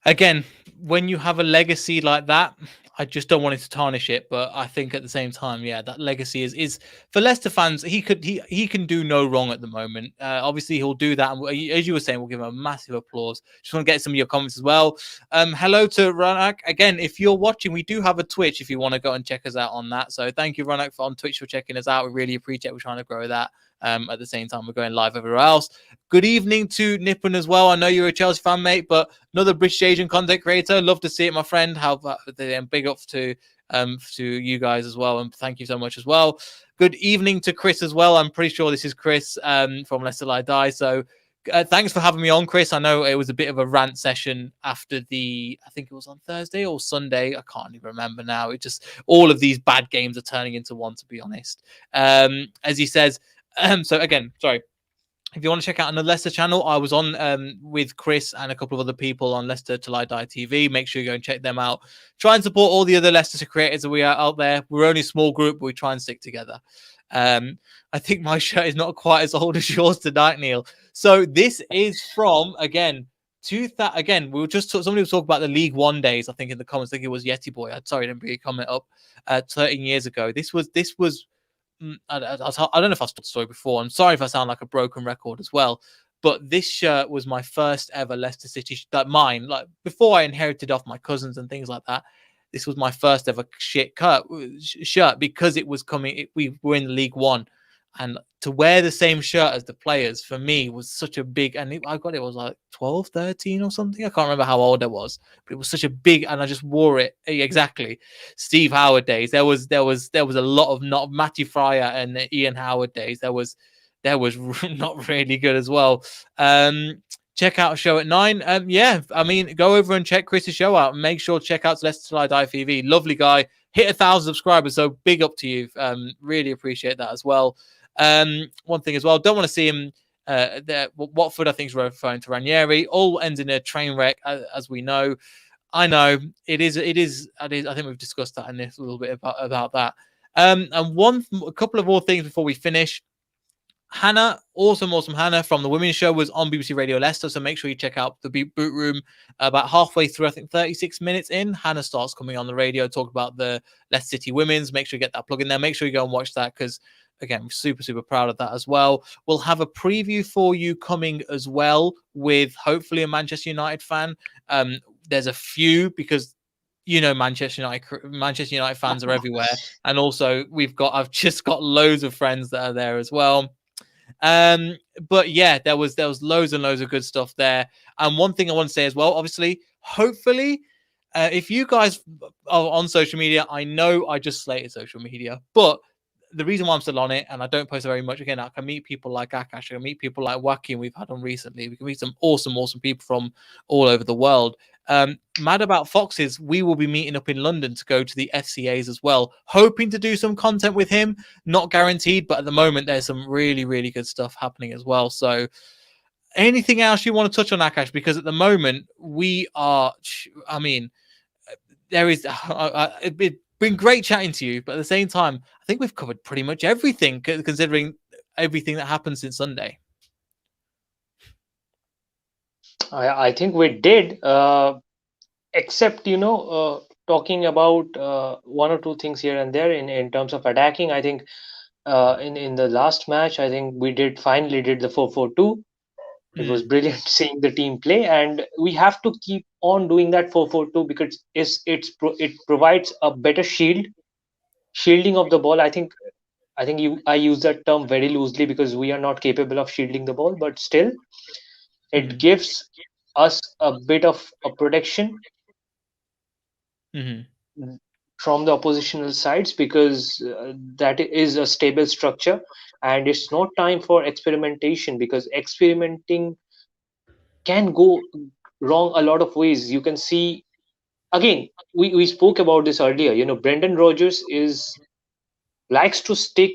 again, when you have a legacy like that, I just don't want it to tarnish it. But I think at the same time, yeah, that legacy is for Leicester fans. He can do no wrong at the moment. Obviously, he'll do that. And as you were saying, we'll give him a massive applause. Just want to get some of your comments as well. Hello to Ronak again. If you're watching, we do have a Twitch. If you want to go and check us out on that, so thank you, Ronak, for on Twitch for checking us out. We really appreciate. We're trying to grow that. At the same time, we're going live everywhere else. Good evening to Nippon as well. I know you're a Chelsea fan, mate, but another British Asian content creator. Love to see it, my friend. How big up to you guys as well, and thank you so much as well. Good evening to Chris as well. I'm pretty sure this is Chris from Leicester Lie Die. So thanks for having me on, Chris. I know it was a bit of a rant session after I think it was on Thursday or Sunday. I can't even remember now. It just all of these bad games are turning into one, to be honest. As he says. So again, sorry, if you want to check out another Leicester channel, I was on with Chris and a couple of other people on Leicester Till I Die TV. Make sure you go and check them out. Try and support all the other Leicester creators that we are out there. We're only a small group, but we try and stick together. I think my shirt is not quite as old as yours tonight, Neil. So this is from again, we were just somebody was talking about the League One days. I think in the comments, I think it was Yeti Boy. I'm sorry, I didn't bring a comment up. 13 years ago. This was I don't know if I've told the story before. I'm sorry if I sound like a broken record as well. But this shirt was my first ever Leicester City, mine. Like before I inherited off my cousins and things like that. This was my first ever shirt because it was we were in League One. And to wear the same shirt as the players for me was such a big, I got it, was like 12, 13 or something. I can't remember how old I was, but it was such a big, and I just wore it exactly. Steve Howard days. There was a lot of not Matty Fryer and Ian Howard days. There was not really good as well. Check out a show at 9. Yeah, I mean, go over and check Chris's show out. And make sure to check out Leicester Till I Die TV. Lovely guy. Hit 1,000 subscribers, so big up to you. Really appreciate that as well. One thing as well, don't want to see him. Watford, I think, is referring to Ranieri. All ends in a train wreck, as we know. I know it is. It is. I think we've discussed that in this a little bit about that. And a couple of more things before we finish. Hannah, awesome Hannah from the Women's Show was on BBC Radio Leicester, so make sure you check out the Boot Room. About halfway through, I think 36 minutes in, Hannah starts coming on the radio, talk about the Leicester City Women's. Make sure you get that plug in there. Make sure you go and watch that because, again, we're super proud of that as well. We'll have a preview for you coming as well with hopefully a Manchester United fan. There's a few because Manchester United fans are everywhere, and also I've just got loads of friends that are there as well. But yeah, there was loads and loads of good stuff there. And one thing I want to say as well, obviously, hopefully, if you guys are on social media, I know I just slated social media, but the reason why I'm still on it and I don't post very much, again, I can meet people like Akash, I can meet people like Joaquin we've had on recently. We can meet some awesome people from all over the world. Mad About Foxes, we will be meeting up in London to go to the FCAs as well, hoping to do some content with him. Not guaranteed, but at the moment there's some really, really good stuff happening as well. So anything else you want to touch on, Akash? Because at the moment there is it's been great chatting to you, but at the same time, I think we've covered pretty much everything, considering everything that happened since Sunday. I think we did, except talking about one or two things here and there in terms of attacking. I think in the last match, I think we finally did the 4-4-2. It was brilliant seeing the team play, and we have to keep on doing that 4-4-2 because it provides a better shielding of the ball. I think I use that term very loosely because we are not capable of shielding the ball, but still it Mm-hmm. gives us a bit of a protection Mm-hmm. from the oppositional sides because that is a stable structure, and it's not time for experimentation because experimenting can go wrong a lot of ways. You can see again, we spoke about this earlier. Brendan Rodgers is likes to stick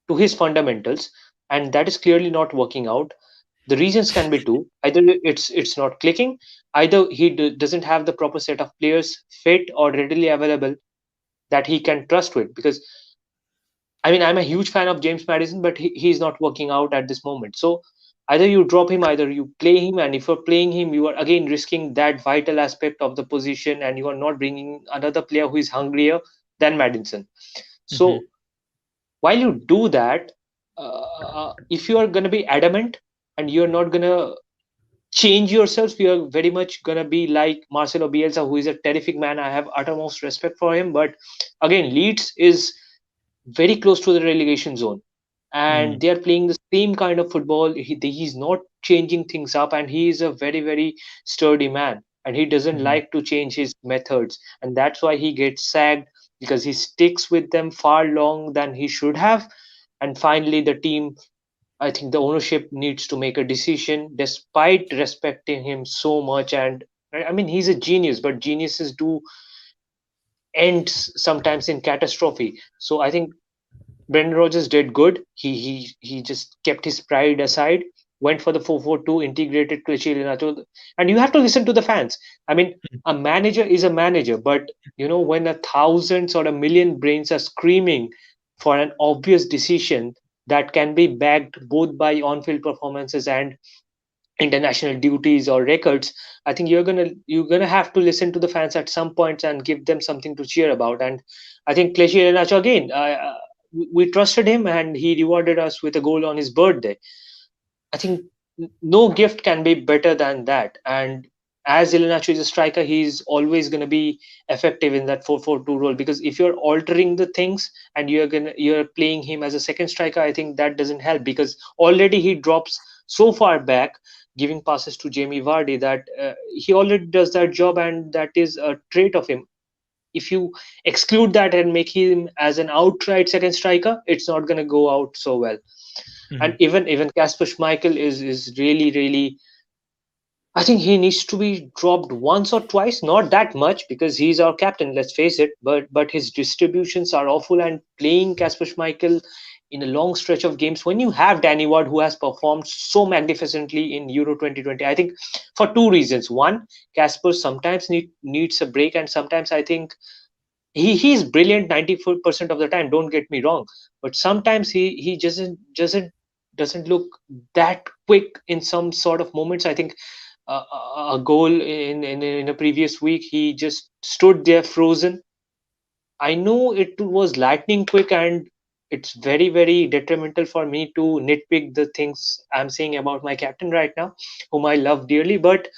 to his fundamentals, and that is clearly not working out. The reasons can be two: either it's not clicking, either he doesn't have the proper set of players fit or readily available that he can trust with. Because I mean, I'm a huge fan of James Madison, but he's not working out at this moment. So either you drop him, either you play him, and if you're playing him, you are again risking that vital aspect of the position, and you are not bringing another player who is hungrier than Madison. Mm-hmm. So while you do that, if you are going to be adamant and you're not going to change yourself, you're very much going to be like Marcelo Bielsa, who is a terrific man. I have uttermost respect for him, but again, Leeds is very close to the relegation zone, and Mm-hmm. they are playing the same kind of football. He's not changing things up, and he is a very, very sturdy man, and he doesn't Mm-hmm. like to change his methods, and that's why he gets sacked, because he sticks with them far long than he should have. And finally, the team, I think the ownership needs to make a decision despite respecting him so much. And I mean, he's a genius, but geniuses do end sometimes in catastrophe. So I think Brendan Rodgers did good. He just kept his pride aside, went for the 4-4-2, integrated Kelechi Iheanacho, and you have to listen to the fans. I mean, a manager is a manager, but when a thousands or a million brains are screaming for an obvious decision that can be backed both by on-field performances and international duties or records, I think you're gonna have to listen to the fans at some points and give them something to cheer about. And I think Kelechi Iheanacho again, we trusted him and he rewarded us with a goal on his birthday. I think no gift can be better than that. And as Iheanacho is a striker, he's always going to be effective in that 4-4-2 role, because if you're altering the things and you're playing him as a second striker, I think that doesn't help, because already he drops so far back, giving passes to Jamie Vardy, that he already does that job, and that is a trait of him. If you exclude that and make him as an outright second striker, it's not going to go out so well. And Mm-hmm. even Kasper Schmeichel is really, really, I think he needs to be dropped once or twice, not that much because he's our captain, let's face it, but his distributions are awful. And playing Kasper Schmeichel in a long stretch of games when you have Danny Ward, who has performed so magnificently in Euro 2020, I think for two reasons. One, Kasper sometimes needs a break, and sometimes I think he's brilliant 94% of the time, don't get me wrong, but sometimes he doesn't look that quick in some sort of moments. I think a goal in a previous week, he just stood there frozen. I know it was lightning quick, and it's very, very detrimental for me to nitpick the things I'm saying about my captain right now, whom I love dearly, but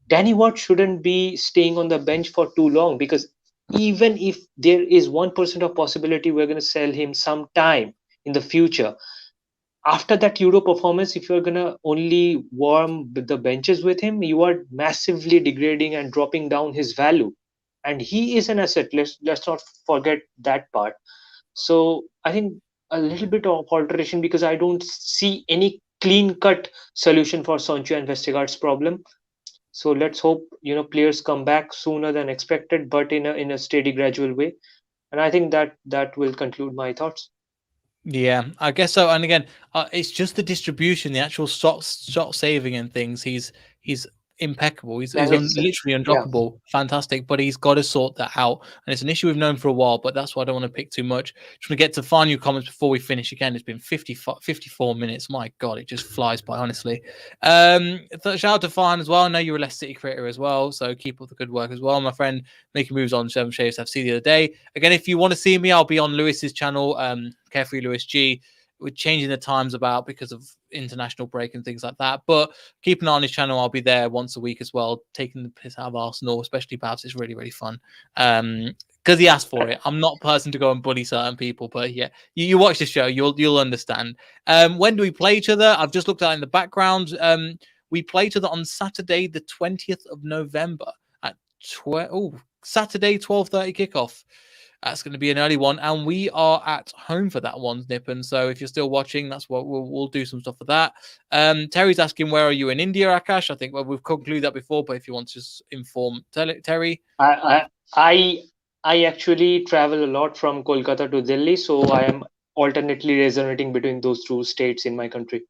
Danny Watt shouldn't be staying on the bench for too long, because even if there is 1% of possibility we're going to sell him sometime in the future, after that Euro performance, if you're going to only warm the benches with him, you are massively degrading and dropping down his value. And he is an asset. Let's not forget that part. So I think a little bit of alteration, because I don't see any clean cut solution for Sancho and Vestergaard's problem. So let's hope players come back sooner than expected, but in a steady, gradual way. And I think that will conclude my thoughts. Yeah, I guess so. And again, it's just the distribution, the actual shot saving and things. He's impeccable. Magnificent. Literally Yeah. undroppable, fantastic. But he's got to sort that out, and it's an issue we've known for a while. But that's why I don't want to pick too much. Just want to get to final comments before we finish. Again, it's been 54 minutes. My God, it just flies by. Honestly, shout out to Farhan as well. I know you're a Leicester City creator as well, so keep up the good work as well, my friend. Making moves on Seven Shades FC the other day. Again, if you want to see me, I'll be on Lewis's channel, Carefree Lewis G. we're changing the times about because of international break and things like that. But keep an eye on his channel. I'll be there once a week as well, taking the piss out of Arsenal, especially perhaps it's really, really fun. Because he asked for it. I'm not a person to go and bully certain people, but yeah, you watch the show, you'll understand. When do we play each other? I've just looked at it in the background. We play each other on Saturday, the 20th of November at Saturday 12:30 kickoff. That's going to be an early one, and we are at home for that one, Nippon. So if you're still watching, that's what we'll do some stuff for that. Terry's asking, where are you in India, Akash? I think we've concluded that before, but if you want to just inform Terry. I actually travel a lot from Kolkata to Delhi, so I am alternately resonating between those two states in my country.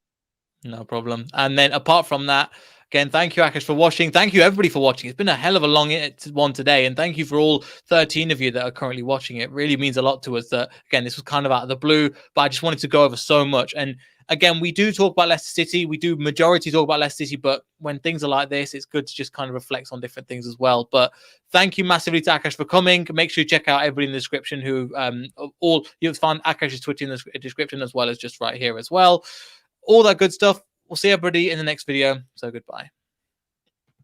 No problem. And then apart from that, again, thank you, Akash, for watching. Thank you, everybody, for watching. It's been a hell of a long one today. And thank you for all 13 of you that are currently watching. It really means a lot to us that, again, this was kind of out of the blue, but I just wanted to go over so much. And again, we do talk about Leicester City. We do majority talk about Leicester City, but when things are like this, it's good to just kind of reflect on different things as well. But thank you massively to Akash for coming. Make sure you check out everybody in the description who you'll find Akash's Twitter in the description as well as just right here as well. All that good stuff. We'll see everybody in the next video. So goodbye.